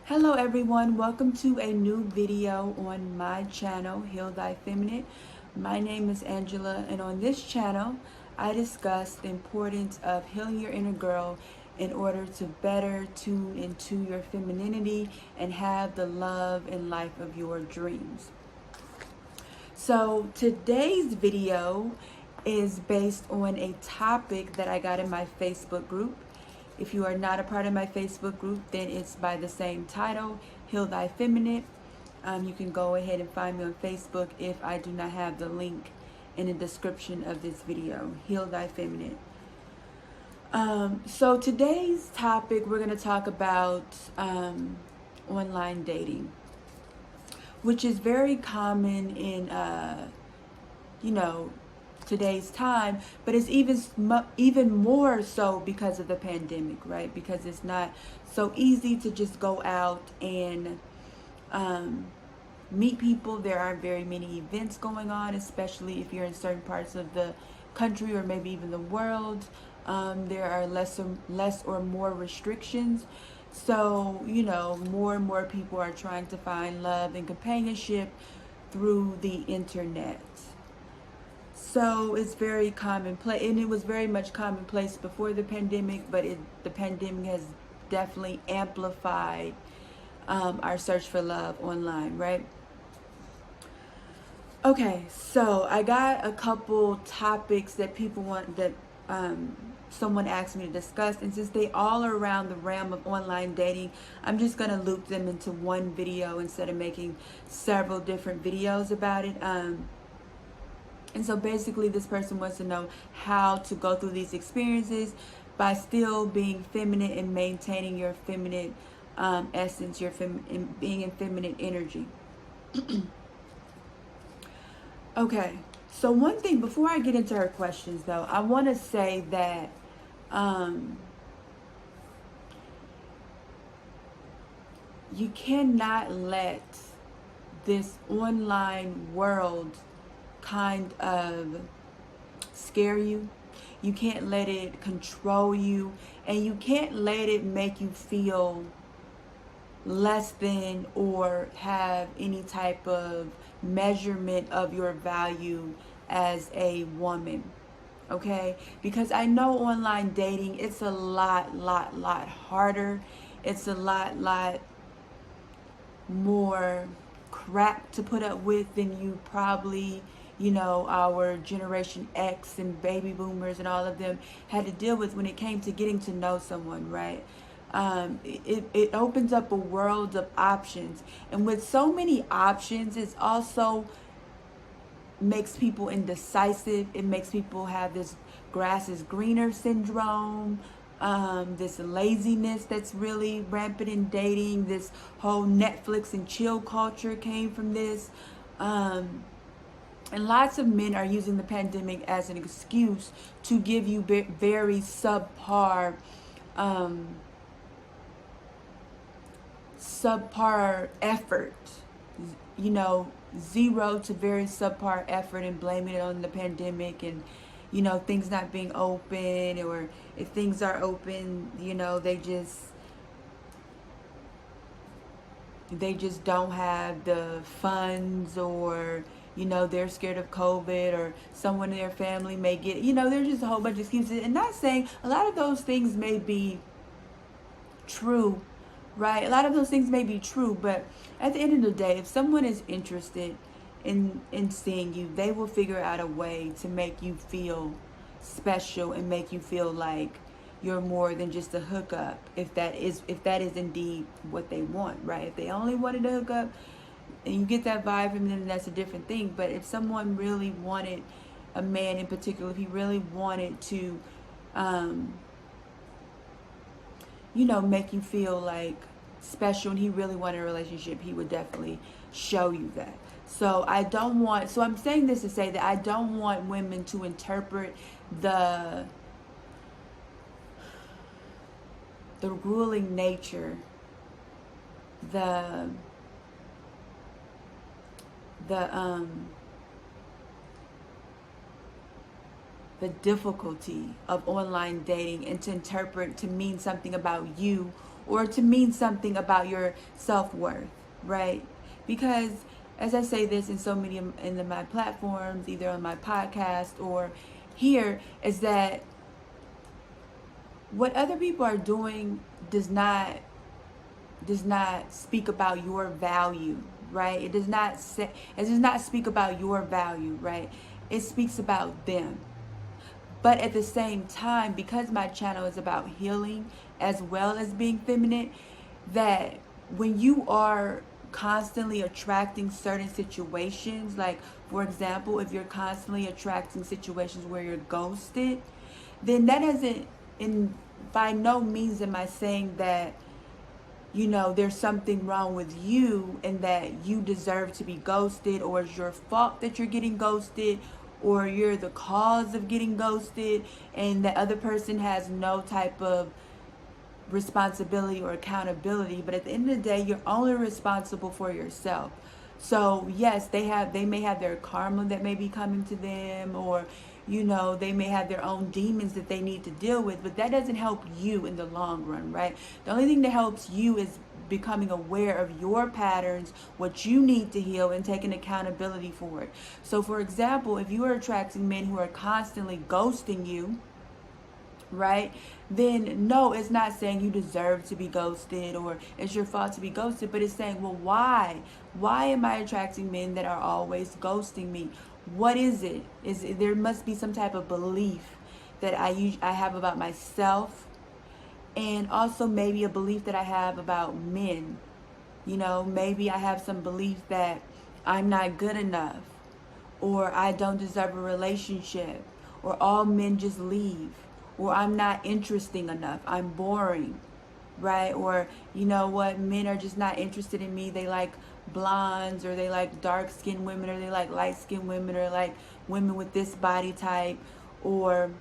Hello everyone, welcome to a new video on my channel, Heal Thy Feminine. My name is Angela, and on this channel I discuss the importance of healing your inner girl in order to better tune into your femininity and have the love and life of your dreams. So today's video is based on a topic that I got in my Facebook group. If you are not a part of my Facebook group, then it's by the same title, Heal Thy Feminine. You can go ahead and find me on Facebook if I do not have the link in the description of this video, Heal Thy Feminine. So today's topic, we're going to talk about online dating, which is very common in, today's time, but it's even more so because of the pandemic, right? Because it's not so easy to just go out and meet people. There aren't very many events going on, especially if you're in certain parts of the country or maybe even the world. There are less or more restrictions. So, more and more people are trying to find love and companionship through the internet. So it's very commonplace, and it was very much commonplace before the pandemic, but the pandemic has definitely amplified our search for love online, right? Okay, so I got a couple topics that people want, that someone asked me to discuss, and since they all are around the realm of online dating, I'm just going to loop them into one video instead of making several different videos about it. And so basically this person wants to know how to go through these experiences by still being feminine and maintaining your feminine essence, being in feminine energy. Okay, so one thing, before I get into her questions though, I want to say that you cannot let this online world kind of scare you. You can't let it control you, and you can't let it make you feel less than or have any type of measurement of your value as a woman. Okay? Because I know online dating, it's a lot harder. It's a lot more crap to put up with than you probably, our generation X and baby boomers and all of them had to deal with when it came to getting to know someone, right? It opens up a world of options, and with so many options, it also makes people indecisive. It makes people have this grass is greener syndrome, this laziness that's really rampant in dating. This whole Netflix and chill culture came from this. And lots of men are using the pandemic as an excuse to give you very subpar effort, zero to very subpar effort, and blaming it on the pandemic and things not being open, or if things are open, they just don't have the funds, or they're scared of COVID, or someone in their family may get, there's just a whole bunch of excuses. And not saying a lot of those things may be true, right? A lot of those things may be true, but at the end of the day, if someone is interested in seeing you, they will figure out a way to make you feel special and make you feel like you're more than just a hookup, if that is indeed what they want, right? If they only wanted to hook up and you get that vibe from them, that's a different thing. But if someone really wanted, a man in particular, if he really wanted to make you feel like special, and he really wanted a relationship, he would definitely show you that. So I'm saying this to say that I don't want women to interpret the ruling nature, the difficulty of online dating, and to interpret to mean something about you or to mean something about your self-worth, right? Because as I say this in so many in my platforms, either on my podcast or here, is that what other people are doing does not speak about your value, right? It does not speak about your value, right? It speaks about them. But at the same time, because my channel is about healing as well as being feminine, that when you are constantly attracting certain situations, like for example, if you're constantly attracting situations where you're ghosted, then that doesn't, in by no means am I saying that, there's something wrong with you and that you deserve to be ghosted, or it's your fault that you're getting ghosted, or you're the cause of getting ghosted, and the other person has no type of responsibility or accountability. But at the end of the day, you're only responsible for yourself. So yes, they may have their karma that may be coming to them, or they may have their own demons that they need to deal with, but that doesn't help you in the long run, right? The only thing that helps you is becoming aware of your patterns, what you need to heal, and taking accountability for it. So for example, if you are attracting men who are constantly ghosting you, right, then no, it's not saying you deserve to be ghosted or it's your fault to be ghosted, but it's saying, well, why am I attracting men that are always ghosting me? What is it? There must be some type of belief that I have about myself, and also maybe a belief that I have about men. Maybe I have some belief that I'm not good enough, or I don't deserve a relationship, or all men just leave, or I'm not interesting enough, I'm boring, right? Or you know what, men are just not interested in me. They like blondes, or they like dark skinned women, or they like light skinned women, or like women with this body type, or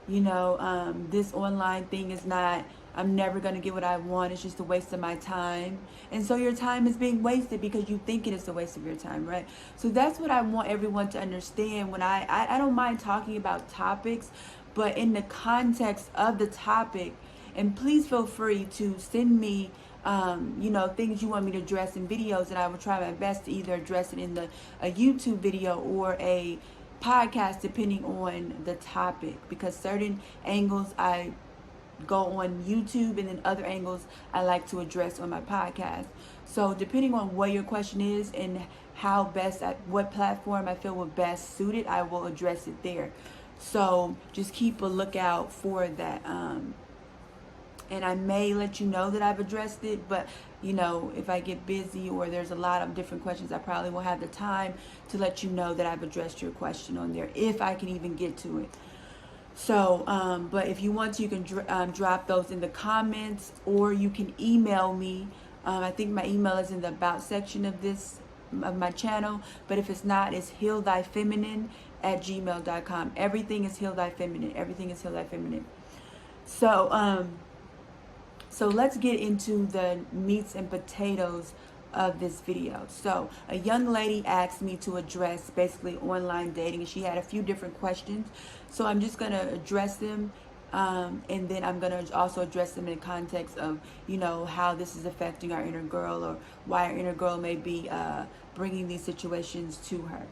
this online thing is not, I'm never going to get what I want. It's just a waste of my time. And so your time is being wasted because you think it is a waste of your time, right? So that's what I want everyone to understand. When I don't mind talking about topics, but in the context of the topic. And please feel free to send me things you want me to address in videos, and I will try my best to either address it in a YouTube video or a podcast, depending on the topic, because certain angles I go on YouTube, and then other angles I like to address on my podcast. So depending on what your question is and what platform I feel will best suit it, I will address it there. So just keep a lookout for that. And I may let you know that I've addressed it, but if I get busy or there's a lot of different questions, I probably won't have the time to let you know that I've addressed your question on there, if I can even get to it. So, but if you want to, you can drop those in the comments, or you can email me. I think my email is in the about section of my channel, but if it's not, it's healthyfeminine@gmail.com. Everything is Heal Thy Feminine. Everything is Heal Thy Feminine. So let's get into the meats and potatoes of this video. So a young lady asked me to address basically online dating, and she had a few different questions. So I'm just going to address them, and then I'm going to also address them in the context of, how this is affecting our inner girl, or why our inner girl may be bringing these situations to her.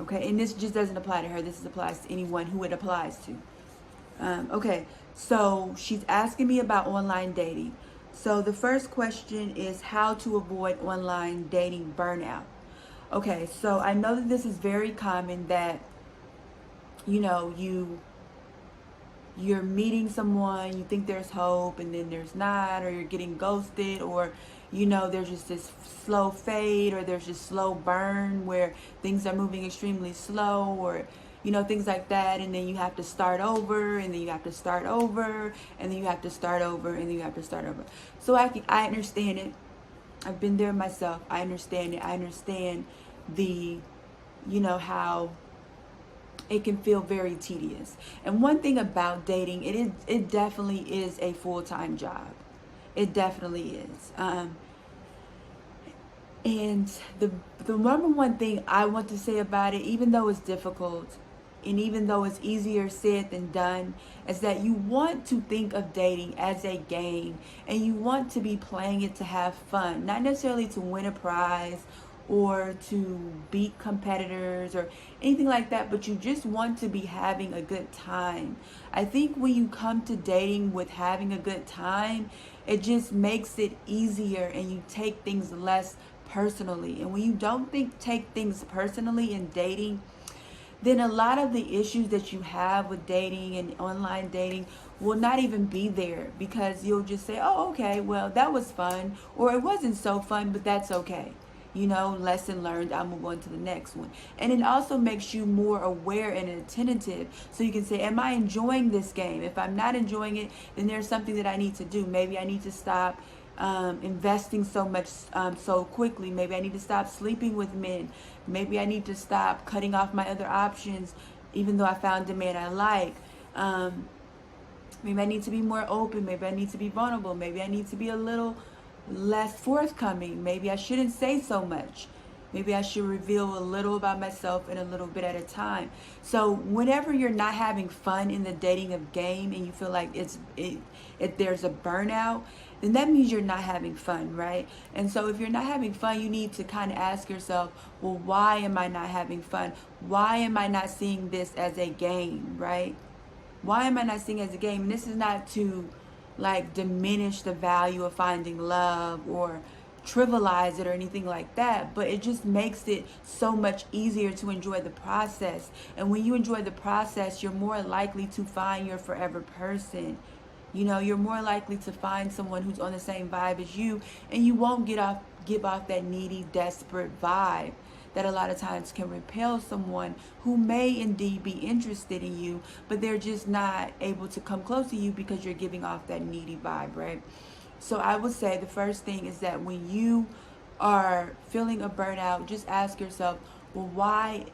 Okay, and this just doesn't apply to her. This applies to anyone who it applies to. Okay, so she's asking me about online dating. So the first question is how to avoid online dating burnout. Okay, so I know that this is very common, that you're meeting someone, you think there's hope, and then there's not, or you're getting ghosted, or there's just this slow fade, or there's just slow burn where things are moving extremely slow, or things like that, and then you have to start over, and then you have to start over, and then you have to start over, and then you have to start over. So I understand it. I've been there myself. I understand it. I understand how it can feel very tedious. And one thing about dating, it definitely is a full-time job. It definitely is. And the number one thing I want to say about it, even though it's difficult, and even though it's easier said than done, is that you want to think of dating as a game, and you want to be playing it to have fun, not necessarily to win a prize or to beat competitors or anything like that, but you just want to be having a good time. I think when you come to dating with having a good time, it just makes it easier and you take things less personally. And when you don't take things personally in dating, then a lot of the issues that you have with dating and online dating will not even be there, because you'll just say, oh, okay, well, that was fun, or it wasn't so fun, but that's okay. You know, lesson learned, I'll move on to the next one. And it also makes you more aware and attentive, so you can say, am I enjoying this game? If I'm not enjoying it, then there's something that I need to do. Maybe I need to stop investing so much so quickly. Maybe I need to stop sleeping with men. Maybe I need to stop cutting off my other options, even though I found a man I like. Maybe I need to be more open. Maybe I need to be vulnerable. Maybe I need to be a little less forthcoming. Maybe I shouldn't say so much. Maybe I should reveal a little about myself and a little bit at a time. So whenever you're not having fun in the dating of game and you feel like there's a burnout, then that means you're not having fun, right? And so if you're not having fun, you need to kind of ask yourself, well, why am I not having fun? Why am I not seeing this as a game, right? Why am I not seeing it as a game? And this is not to like diminish the value of finding love or trivialize it or anything like that, but it just makes it so much easier to enjoy the process. And when you enjoy the process, you're more likely to find your forever person. You know, you're more likely to find someone who's on the same vibe as you, and you won't give off that needy, desperate vibe that a lot of times can repel someone who may indeed be interested in you, but they're just not able to come close to you because you're giving off that needy vibe, right? So I would say the first thing is that when you are feeling a burnout, just ask yourself, well, why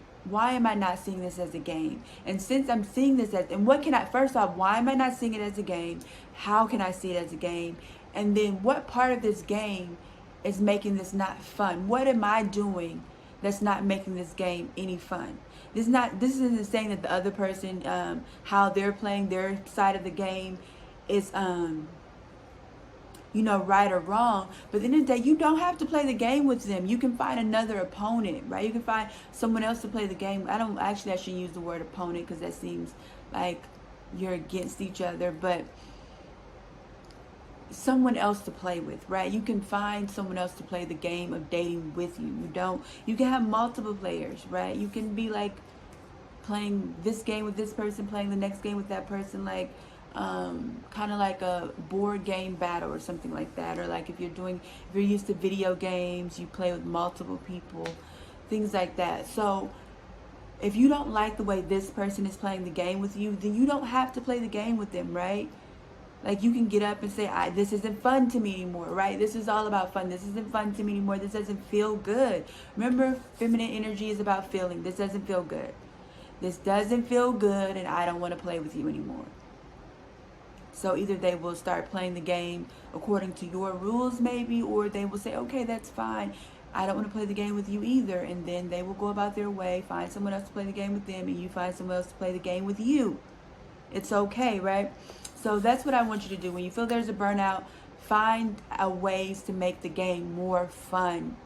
am I not seeing this as a game? And since I'm seeing this as, and what can I, first off, why am I not seeing it as a game? How can I see it as a game? And then what part of this game is making this not fun? What am I doing that's not making this game any fun? This isn't saying that the other person, how they're playing their side of the game is, right or wrong. But at the end of the day, you don't have to play the game with them. You can find another opponent, right? You can find someone else to play the game. I shouldn't use the word opponent because that seems like you're against each other, but someone else to play with, right? You can find someone else to play the game of dating with you. You can have multiple players, right? You can be like playing this game with this person, playing the next game with that person, like kind of like a board game battle or something like that. Or like if you're used to video games, you play with multiple people, things like that. So if you don't like the way this person is playing the game with you, then you don't have to play the game with them, right? Like you can get up and say, this isn't fun to me anymore, right? This is all about fun. This isn't fun to me anymore. This doesn't feel good. Remember, feminine energy is about feeling. This doesn't feel good. This doesn't feel good, and I don't want to play with you anymore. So either they will start playing the game according to your rules maybe, or they will say, okay, that's fine. I don't want to play the game with you either. And then they will go about their way, find someone else to play the game with them, and you find someone else to play the game with you. It's okay, right? So that's what I want you to do. When you feel there's a burnout, find ways to make the game more fun.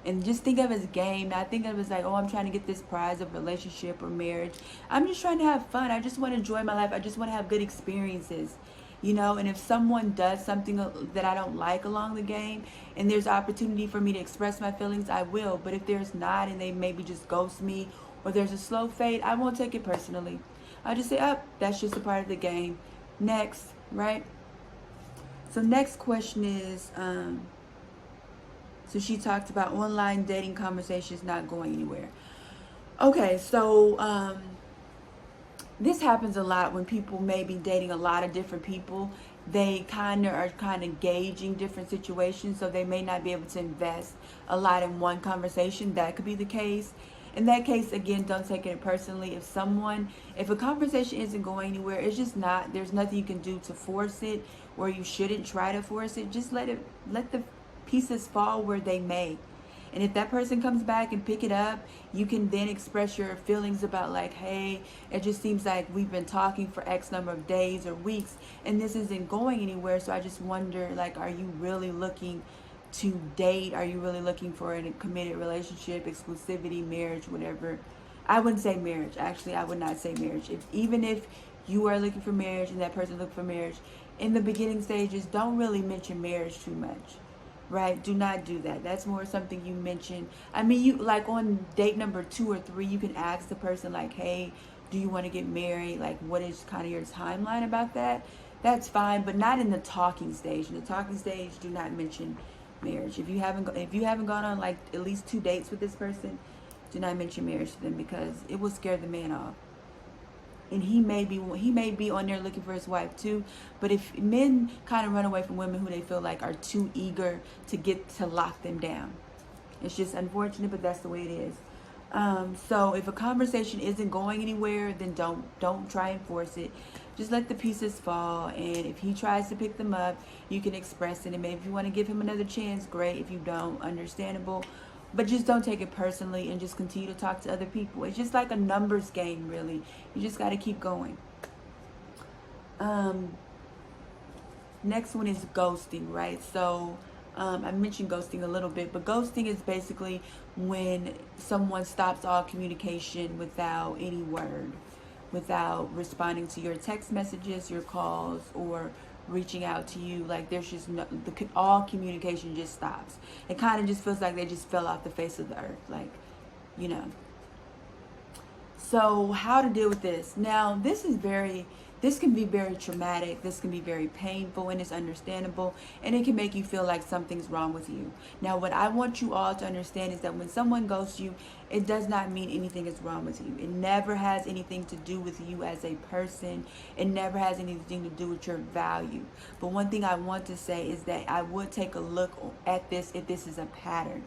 And just think of it as a game. Not think of it as like, oh, I'm trying to get this prize of relationship or marriage. I'm just trying to have fun. I just want to enjoy my life. I just want to have good experiences. And if someone does something that I don't like along the game and there's opportunity for me to express my feelings, I will. But if there's not, and they maybe just ghost me, or there's a slow fade, I won't take it personally. I'll just say, that's just a part of the game. Next, right? So next question is, so she talked about online dating conversations not going anywhere. Okay, so this happens a lot when people may be dating a lot of different people. They are gauging different situations, so they may not be able to invest a lot in one conversation. That could be the case. In that case, again, don't take it personally. If a conversation isn't going anywhere, it's just not, there's nothing you can do to force it, or you shouldn't try to force it. Just let the pieces fall where they may. And if that person comes back and pick it up, you can then express your feelings about like, hey, it just seems like we've been talking for X number of days or weeks and this isn't going anywhere. So I just wonder, like, are you really looking to date? Are you really looking for a committed relationship, exclusivity, marriage, whatever? I wouldn't say marriage. Actually, I would not say marriage. Even if you are looking for marriage and that person looking for marriage, in the beginning stages, don't really mention marriage too much. Right? Do not do that. That's more something you mention. I mean, you like on date number 2 or 3, you can ask the person like, hey, do you want to get married? Like, what is kind of your timeline about that? That's fine, but not in the talking stage. In the talking stage, do not mention marriage. If you haven't gone on like at least 2 dates with this person, do not mention marriage to them, because it will scare the man off. And he may be on there looking for his wife too. But if men kind of run away from women who they feel like are too eager to get to lock them down, it's just unfortunate, but that's the way it is. So if a conversation isn't going anywhere, then don't try and force it. Just let the pieces fall, and if he tries to pick them up, you can express it. And maybe if you want to give him another chance, great. If you don't, understandable. But just don't take it personally and just continue to talk to other people. It's just like a numbers game, really. You just got to keep going. Next one is ghosting, right? So I mentioned ghosting a little bit, but ghosting is basically when someone stops all communication without any word, without responding to your text messages, your calls, or reaching out to you. Like, there's just all communication just stops. It kind of just feels like they just fell off the face of the earth, like, you know. So how to deal with this? Now, this can be very traumatic. This can be very painful, and it's understandable, and it can make you feel like something's wrong with you. Now, what I want you all to understand is that when someone ghosts you, it does not mean anything is wrong with you. It never has anything to do with you as a person. It never has anything to do with your value. But one thing I want to say is that I would take a look at this if this is a pattern.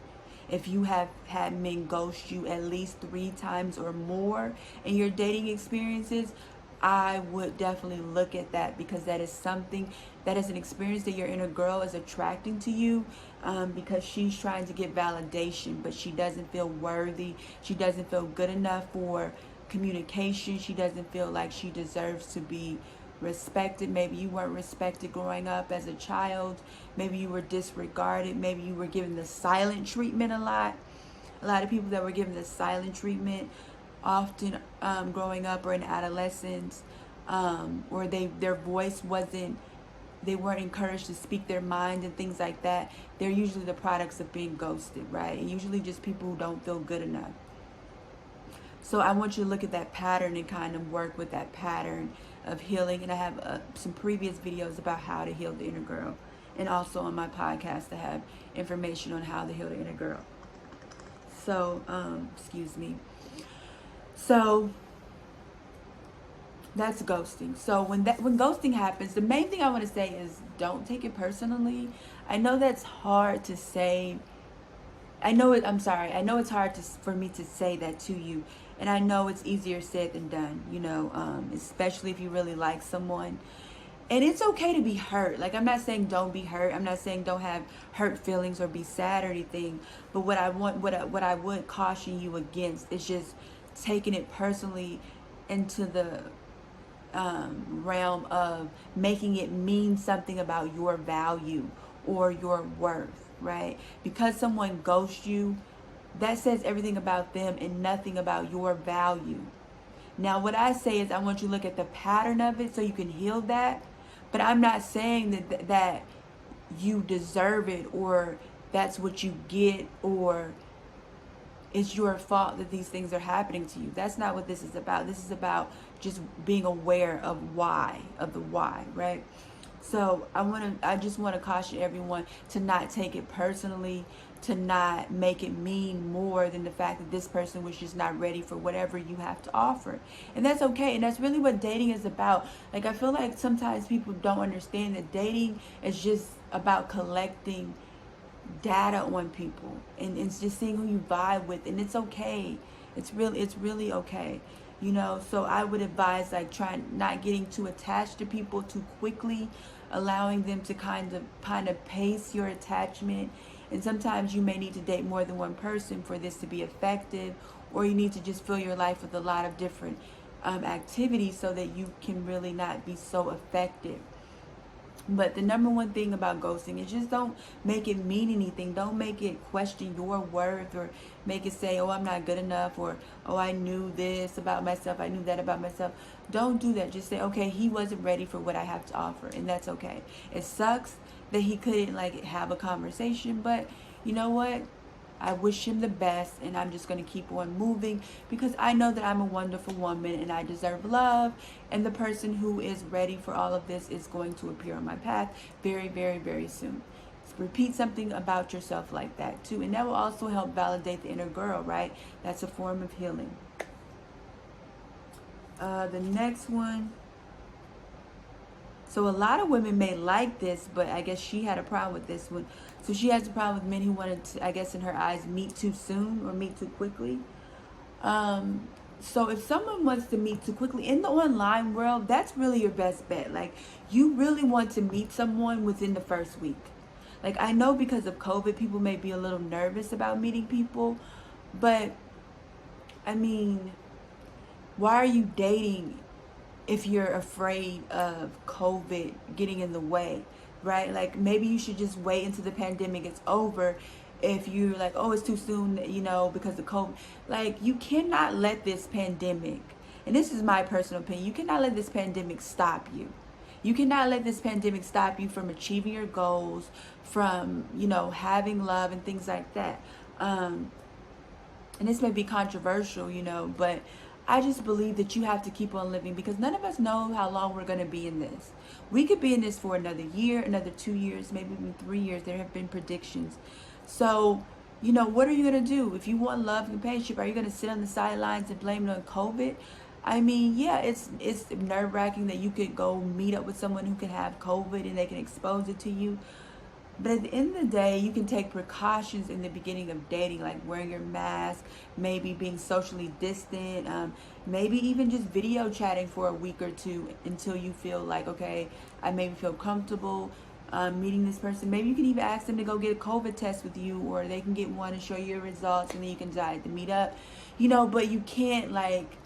If you have had men ghost you at least 3 times or more in your dating experiences, I would definitely look at that, because that is something, that is an experience that your inner girl is attracting to you, because she's trying to get validation, but she doesn't feel worthy. She doesn't feel good enough for communication. She doesn't feel like she deserves to be respected. Maybe you weren't respected growing up as a child. Maybe you were disregarded. Maybe you were given the silent treatment a lot. A lot of people that were given the silent treatment often growing up or in adolescence, or their voice wasn't, they weren't encouraged to speak their mind and things like that. They're usually the products of being ghosted, right? And usually just people who don't feel good enough. So I want you to look at that pattern and kind of work with that pattern of healing. And I have some previous videos about how to heal the inner girl, and also on my podcast I have information on how to heal the inner girl. So excuse me. So that's ghosting. So when ghosting happens, the main thing I want to say is don't take it personally. I know that's hard to say. I know it's hard for me to say that to you, and I know it's easier said than done, you know, especially if you really like someone. And it's okay to be hurt. Like, I'm not saying don't be hurt. I'm not saying don't have hurt feelings or be sad or anything. But what I would caution you against is just taking it personally into the realm of making it mean something about your value or your worth, right? Because someone ghosts you, that says everything about them and nothing about your value. Now, what I say is I want you to look at the pattern of it so you can heal that. But I'm not saying that you deserve it, or that's what you get, or it's your fault that these things are happening to you. That's not what this is about. This is about just being aware of the why, right? So I just want to caution everyone to not take it personally, to not make it mean more than the fact that this person was just not ready for whatever you have to offer. And that's okay. And that's really what dating is about. Like, I feel like sometimes people don't understand that dating is just about collecting data on people, and it's just seeing who you vibe with, and it's okay. It's really okay. You know, so I would advise, like, trying not getting too attached to people too quickly, allowing them to kind of pace your attachment, And sometimes you may need to date more than one person for this to be effective, or you need to just fill your life with a lot of different activities so that you can really not be so effective. But the number one thing about ghosting is just don't make it mean anything. Don't make it question your worth, or make it say, oh, I'm not good enough, or oh, I knew this about myself, I knew that about myself. Don't do that. Just say, okay, he wasn't ready for what I have to offer, and that's okay. It sucks that he couldn't like have a conversation, but you know what? I wish him the best, and I'm just going to keep on moving, because I know that I'm a wonderful woman and I deserve love, and the person who is ready for all of this is going to appear on my path very, very, very soon. So repeat something about yourself like that too, and that will also help validate the inner girl, right? That's a form of healing. The next one. So a lot of women may like this, but I guess she had a problem with this one. So she has a problem with men who wanted to, I guess in her eyes, meet too soon or meet too quickly. So if someone wants to meet too quickly in the online world, that's really your best bet. Like, you really want to meet someone within the first week. Like, I know because of COVID, people may be a little nervous about meeting people, but I mean, why are you dating if you're afraid of COVID getting in the way, right? Like, maybe you should just wait until the pandemic is over. If you're like, oh, it's too soon, you know, because of COVID. Like, you cannot let this pandemic, and this is my personal opinion, you cannot let this pandemic stop you. You cannot let this pandemic stop you from achieving your goals, from, you know, having love and things like that. And this may be controversial, you know, but I just believe that you have to keep on living, because none of us know how long we're going to be in this. We could be in this for another year, another 2 years, maybe even 3 years. There have been predictions. So, you know, what are you going to do? If you want love and companionship, are you going to sit on the sidelines and blame it on COVID? I mean, yeah, it's nerve-wracking that you could go meet up with someone who can have COVID and they can expose it to you. But at the end of the day, you can take precautions in the beginning of dating, like wearing your mask, maybe being socially distant, maybe even just video chatting for a week or two until you feel like, okay, I maybe feel comfortable meeting this person. Maybe you can even ask them to go get a COVID test with you, or they can get one and show you your results, and then you can decide to meet up. You know, but you can't like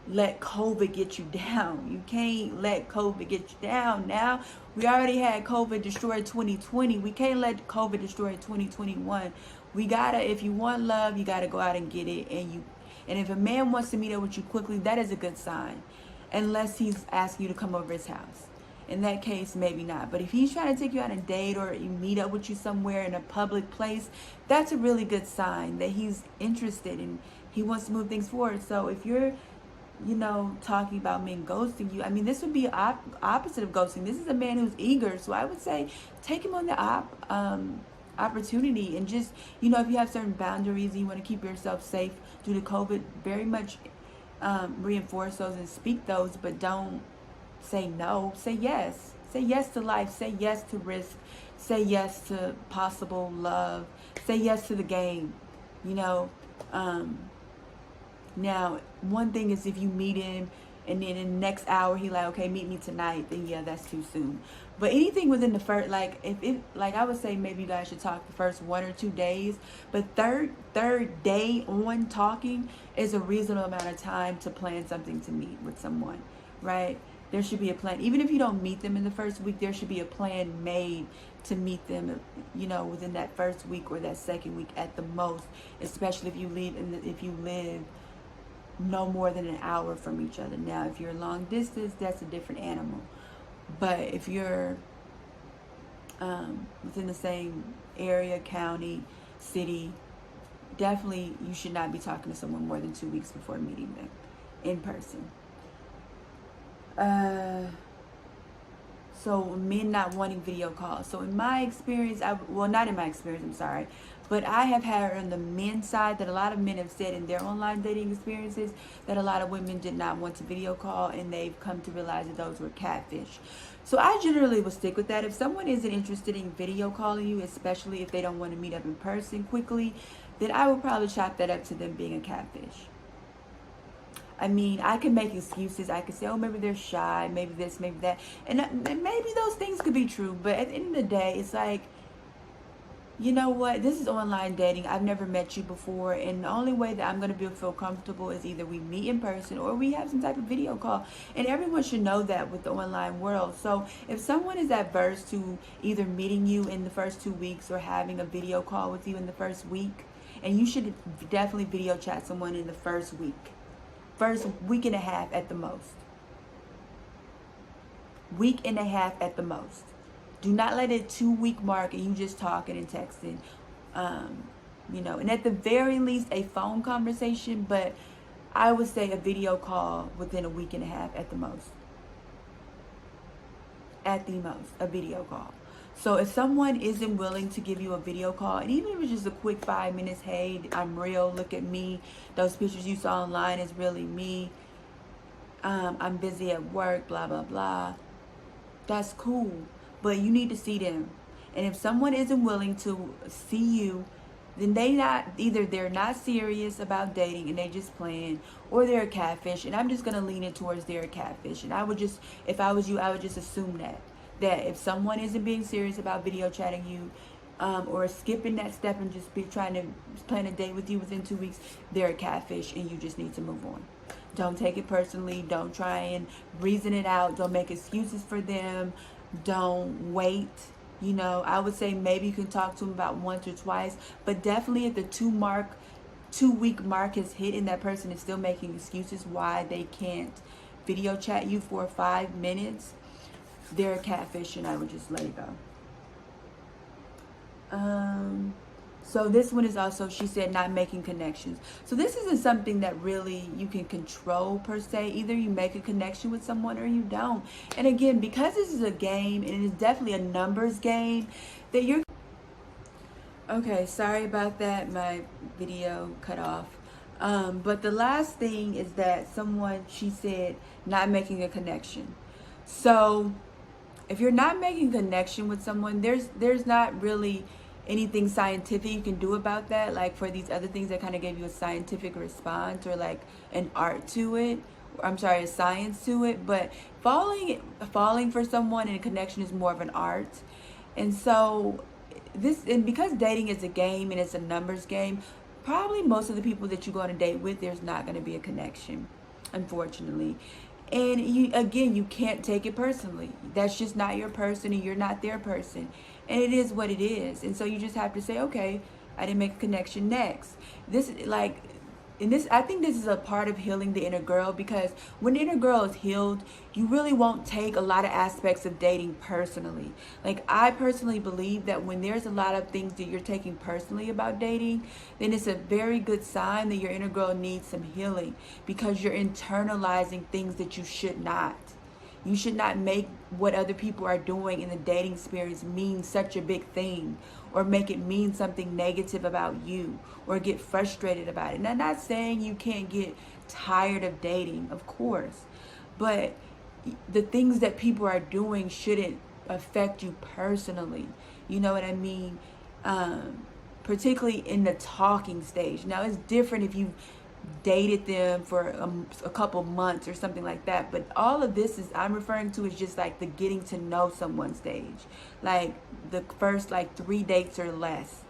let COVID get you down. You can't let COVID get you down. Now, we already had COVID destroy 2020. We can't let COVID destroy 2021. We gotta, if you want love, you gotta go out and get it. And if a man wants to meet up with you quickly, that is a good sign, unless he's asking you to come over his house. In that case, maybe not. But if he's trying to take you on a date, or meet up with you somewhere in a public place, that's a really good sign that he's interested and he wants to move things forward. So if you're, you know, talking about men ghosting you, I mean, this would be opposite of ghosting. This is a man who's eager. So I would say take him on the opportunity, and just, you know, if you have certain boundaries and you want to keep yourself safe due to COVID, very much reinforce those and speak those, but don't say no. Say yes. Say yes to life. Say yes to risk. Say yes to possible love. Say yes to the game, you know. Now, one thing is if you meet him and then in the next hour he like, okay, meet me tonight, then yeah, that's too soon. But anything within the first, like, if it, like, I would say maybe you guys should talk the first 1 or 2 days, but third day on talking is a reasonable amount of time to plan something to meet with someone, right? There should be a plan. Even if you don't meet them in the first week, there should be a plan made to meet them, you know, within that first week or that second week at the most, especially if you live no more than an hour from each other. Now, if you're long distance, that's a different animal. But if you're within the same area, county, city, definitely you should not be talking to someone more than 2 weeks before meeting them in person. So men not wanting video calls. So in my experience, not in my experience, I'm sorry, but I have heard on the men's side that a lot of men have said in their online dating experiences that a lot of women did not want to video call, and they've come to realize that those were catfish. So I generally will stick with that. If someone isn't interested in video calling you, especially if they don't want to meet up in person quickly, then I would probably chalk that up to them being a catfish. I mean, I could make excuses. I could say, oh, maybe they're shy, maybe this, maybe that. And maybe those things could be true. But at the end of the day, it's like, you know what, this is online dating. I've never met you before, and the only way that I'm going to feel comfortable is either we meet in person or we have some type of video call. And everyone should know that with the online world. So if someone is adverse to either meeting you in the first 2 weeks or having a video call with you in the first week, and you should definitely video chat someone in the first week and a half at the most. Week and a half at the most. Do not let it 2 week mark and you just talking and texting. And at the very least a phone conversation, but I would say a video call within a week and a half at the most. At the most, a video call. So if someone isn't willing to give you a video call, and even if it's just a quick 5 minutes, hey, I'm real, look at me, those pictures you saw online is really me, I'm busy at work, blah, blah, blah, that's cool. But you need to see them. And if someone isn't willing to see you, then they're not serious about dating and they just playing, or they're a catfish. And I'm just gonna lean it towards they're a catfish. And if I was you, I would just assume that if someone isn't being serious about video chatting you, or skipping that step and just trying to plan a date with you within 2 weeks, they're a catfish and you just need to move on. Don't take it personally. Don't try and reason it out. Don't make excuses for them. Don't wait. I would say maybe you can talk to them about once or twice, but definitely if the 2 week mark is hit and that person is still making excuses why they can't video chat you for 5 minutes, they're a catfish and I would just let it go. So this one is also, she said, not making connections. So this isn't something that really you can control per se. Either you make a connection with someone or you don't. And again, because this is a game, and it is definitely a numbers game, that you're... Okay, sorry about that. My video cut off. But the last thing is that she said, not making a connection. So if you're not making a connection with someone, there's not really anything scientific you can do about that. Like for these other things that kind of gave you a scientific response or like an art to it, a science to it. But falling for someone in a connection is more of an art. And so because dating is a game and it's a numbers game, probably most of the people that you go on a date with, there's not going to be a connection, unfortunately. And you can't take it personally. That's just not your person and you're not their person. And it is what it is. And so you just have to say, okay, I didn't make a connection, next. I think this is a part of healing the inner girl, because when the inner girl is healed, you really won't take a lot of aspects of dating personally. Like, I personally believe that when there's a lot of things that you're taking personally about dating, then it's a very good sign that your inner girl needs some healing, because you're internalizing things that you should not. You should not make what other people are doing in the dating experience mean such a big thing, or make it mean something negative about you, or get frustrated about it. And I'm not saying you can't get tired of dating, of course, but the things that people are doing shouldn't affect you personally. You know what I mean? Particularly in the talking stage. Now, it's different if you dated them for a couple months or something like that, but all of this I'm referring to is just like the getting to know someone stage, like the first 3 dates or less.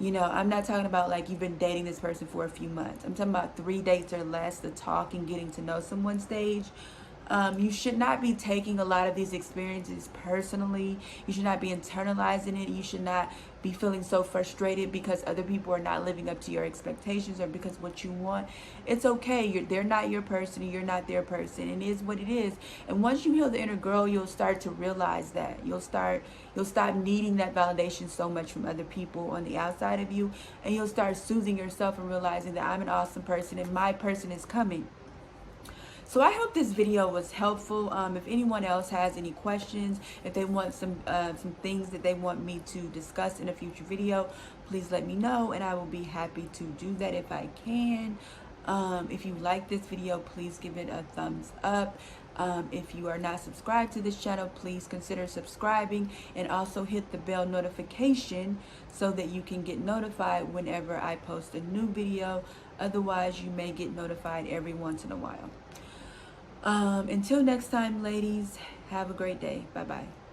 I'm not talking about like you've been dating this person for a few months. I'm talking about 3 dates or less, the talking, getting to know someone stage. You should not be taking a lot of these experiences personally. You should not be internalizing it. You should not be feeling so frustrated because other people are not living up to your expectations or because what you want. It's okay. They're not your person and you're not their person. It is what it is. And once you heal the inner girl, you'll start to realize that. You'll stop needing that validation so much from other people on the outside of you. And you'll start soothing yourself and realizing that I'm an awesome person and my person is coming. So I hope this video was helpful. If anyone else has any questions, if they want some things that they want me to discuss in a future video, please let me know and I will be happy to do that if I can. If you like this video, please give it a thumbs up. If you are not subscribed to this channel, please consider subscribing and also hit the bell notification so that you can get notified whenever I post a new video. Otherwise, you may get notified every once in a while. Until next time, ladies, have a great day. Bye-bye.